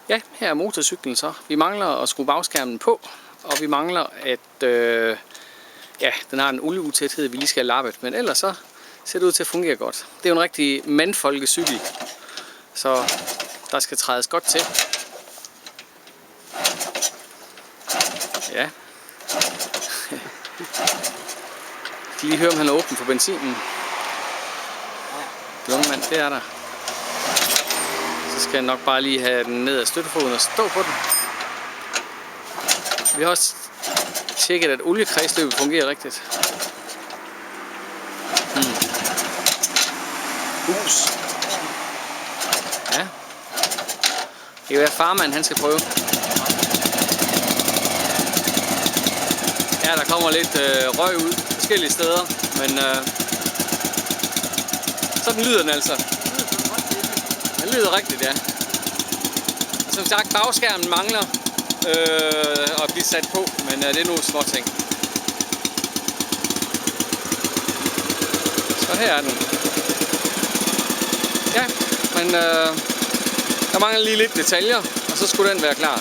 Ja, her er motorcyklen så. Vi mangler at skrue bagskærmen på, og vi mangler at... ja, den har en olieutæthed, vi lige skal have lappet, men ellers så ser det ud til at fungere godt. Det er jo en rigtig mandfolkecykel, så der skal trædes godt til. Ja. Jeg kan lige høre, om han er åben for benzinen. Jo, mand, det er der. Så skal jeg nok bare lige have den ned ad støttefoden og stå på den. Vi har også tjekket, at oliekredsløbet fungerer rigtigt. Hus. Ja. Det kan være farmand, han skal prøve. Ja, der kommer lidt røg ud forskellige steder, men sådan lyder den altså. Den lyder rigtigt, ja. Som sagt, bagskærmen mangler at blive sat på, men det er nogle små ting. Så her er den. Ja, men der mangler lige lidt detaljer, og så skulle den være klar.